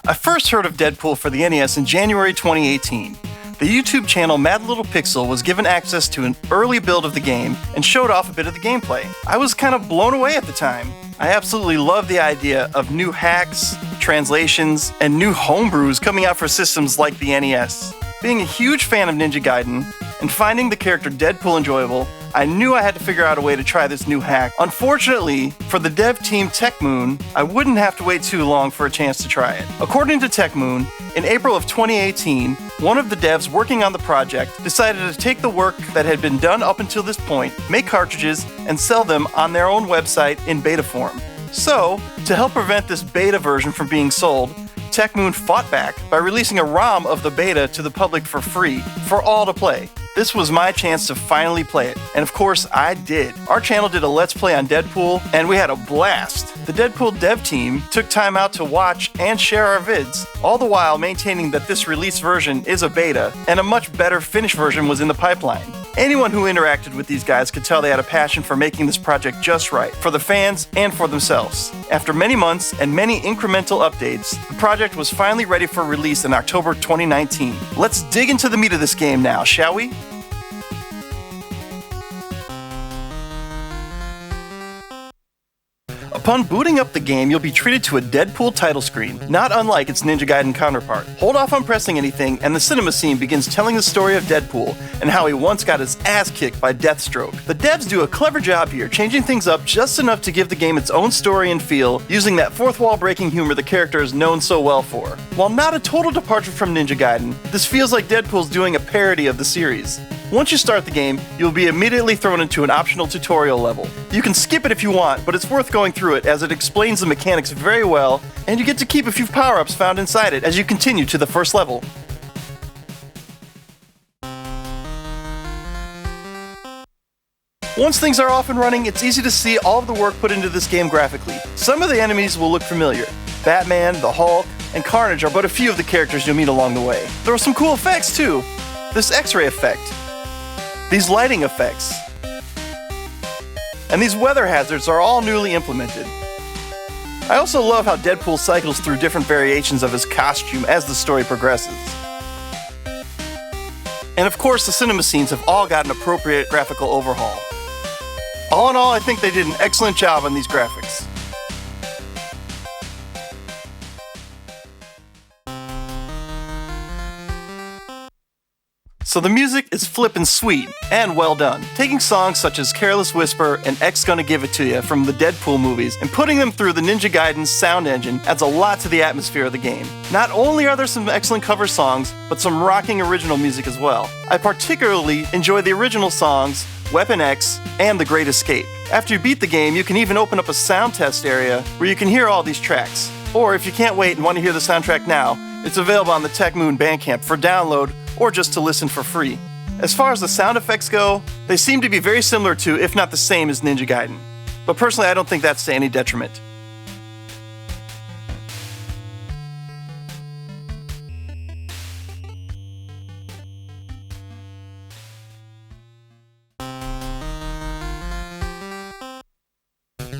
I first heard of Deadpool for the NES in January 2018. The YouTube channel Mad Little Pixel was given access to an early build of the game and showed off a bit of the gameplay. I was kind of blown away at the time. I absolutely love the idea of new hacks, translations, and new homebrews coming out for systems like the NES. Being a huge fan of Ninja Gaiden and finding the character Deadpool enjoyable, I knew I had to figure out a way to try this new hack. Unfortunately, for the dev team TechMoon, I wouldn't have to wait too long for a chance to try it. According to TechMoon, in April of 2018, one of the devs working on the project decided to take the work that had been done up until this point, make cartridges, and sell them on their own website in beta form. So, to help prevent this beta version from being sold, TechMoon fought back by releasing a ROM of the beta to the public for free, for all to play. This was my chance to finally play it, and of course I did. Our channel did a Let's Play on Deadpool, and we had a blast. The Deadpool dev team took time out to watch and share our vids, all the while maintaining that this released version is a beta, and a much better finished version was in the pipeline. Anyone who interacted with these guys could tell they had a passion for making this project just right, for the fans and for themselves. After many months and many incremental updates, the project was finally ready for release in October 2019. Let's dig into the meat of this game now, shall we? Upon booting up the game, you'll be treated to a Deadpool title screen, not unlike its Ninja Gaiden counterpart. Hold off on pressing anything, and the cinema scene begins telling the story of Deadpool and how he once got his ass kicked by Deathstroke. The devs do a clever job here, changing things up just enough to give the game its own story and feel, using that fourth wall breaking humor the character is known so well for. While not a total departure from Ninja Gaiden, this feels like Deadpool's doing a parody of the series. Once you start the game, you'll be immediately thrown into an optional tutorial level. You can skip it if you want, but it's worth going through it as it explains the mechanics very well, and you get to keep a few power-ups found inside it as you continue to the first level. Once things are off and running, it's easy to see all of the work put into this game graphically. Some of the enemies will look familiar. Batman, the Hulk, and Carnage are but a few of the characters you'll meet along the way. There are some cool effects too. This X-ray effect, these lighting effects, and these weather hazards are all newly implemented. I also love how Deadpool cycles through different variations of his costume as the story progresses. And of course, the cinema scenes have all got an appropriate graphical overhaul. All in all, I think they did an excellent job on these graphics. So the music is flippin' sweet and well done. Taking songs such as Careless Whisper and X Gonna Give It To Ya from the Deadpool movies and putting them through the Ninja Gaiden sound engine adds a lot to the atmosphere of the game. Not only are there some excellent cover songs, but some rocking original music as well. I particularly enjoy the original songs Weapon X and The Great Escape. After you beat the game, you can even open up a sound test area where you can hear all these tracks. Or if you can't wait and want to hear the soundtrack now, it's available on the TechMoon Bandcamp for download or just to listen for free. As far as the sound effects go, they seem to be very similar to, if not the same as Ninja Gaiden. But personally, I don't think that's to any detriment.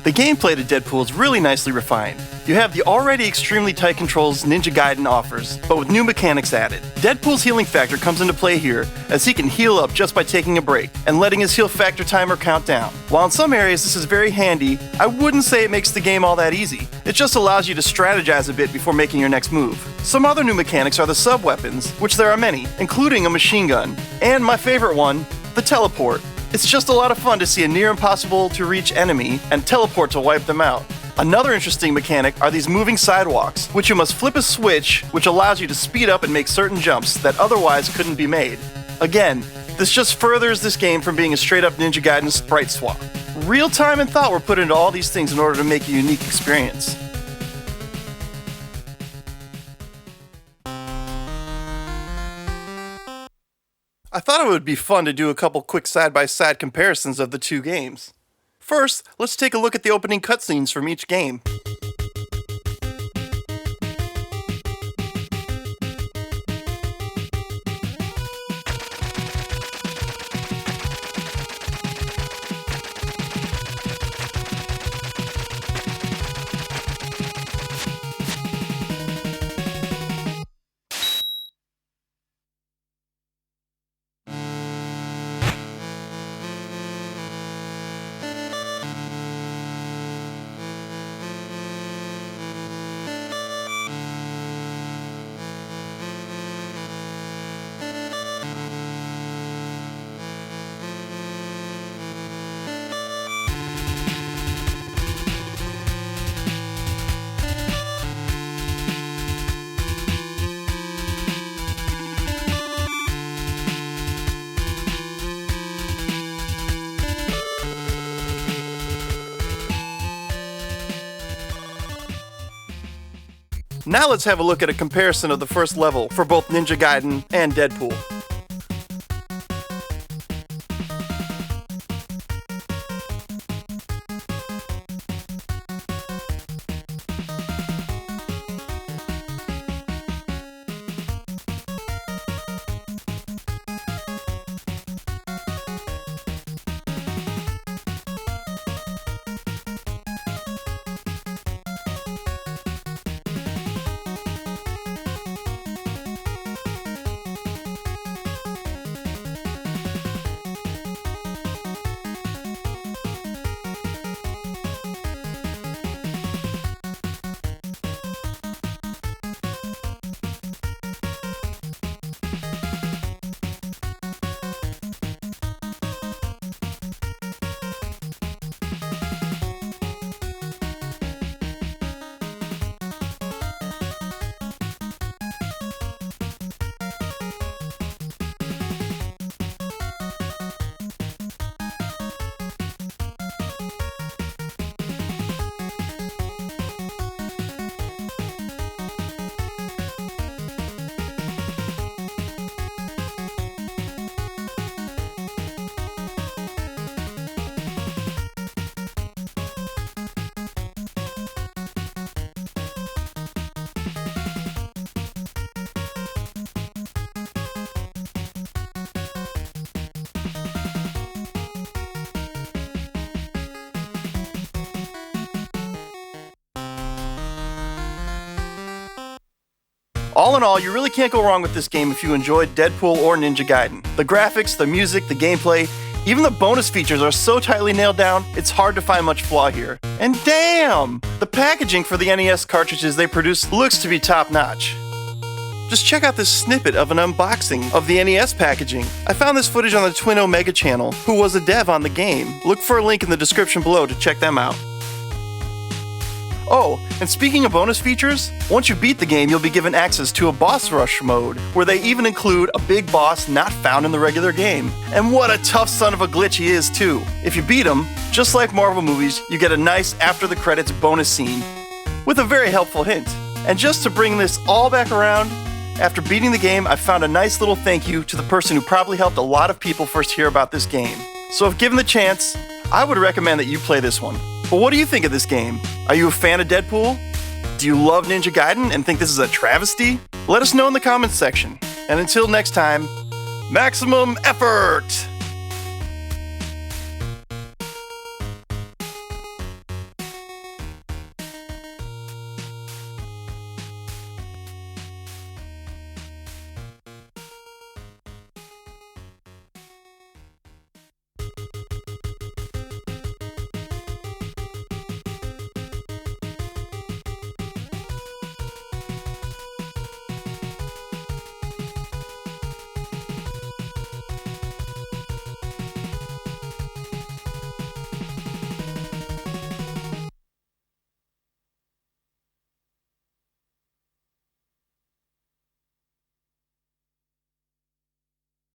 The gameplay to Deadpool is really nicely refined. You have the already extremely tight controls Ninja Gaiden offers, but with new mechanics added. Deadpool's healing factor comes into play here, as he can heal up just by taking a break, and letting his heal factor timer count down. While in some areas this is very handy, I wouldn't say it makes the game all that easy. It just allows you to strategize a bit before making your next move. Some other new mechanics are the sub-weapons, which there are many, including a machine gun, and my favorite one, the teleport. It's just a lot of fun to see a near impossible to reach enemy and teleport to wipe them out. Another interesting mechanic are these moving sidewalks, which you must flip a switch, which allows you to speed up and make certain jumps that otherwise couldn't be made. Again, this just furthers this game from being a straight up Ninja Gaiden sprite swap. Real time and thought were put into all these things in order to make a unique experience. I thought it would be fun to do a couple quick side-by-side comparisons of the two games. First, let's take a look at the opening cutscenes from each game. Now let's have a look at a comparison of the first level for both Ninja Gaiden and Deadpool. All in all, you really can't go wrong with this game if you enjoyed Deadpool or Ninja Gaiden. The graphics, the music, the gameplay, even the bonus features are so tightly nailed down, it's hard to find much flaw here. And damn! The packaging for the NES cartridges they produce looks to be top-notch. Just check out this snippet of an unboxing of the NES packaging. I found this footage on the Twin Omega channel, who was a dev on the game. Look for a link in the description below to check them out. Oh, and speaking of bonus features, once you beat the game, you'll be given access to a boss rush mode, where they even include a big boss not found in the regular game. And what a tough son of a glitch he is too. If you beat him, just like Marvel movies, you get a nice after the credits bonus scene, with a very helpful hint. And just to bring this all back around, after beating the game, I found a nice little thank you to the person who probably helped a lot of people first hear about this game. So if given the chance, I would recommend that you play this one. But what do you think of this game? Are you a fan of Deadpool? Do you love Ninja Gaiden and think this is a travesty? Let us know in the comments section. And until next time, maximum effort!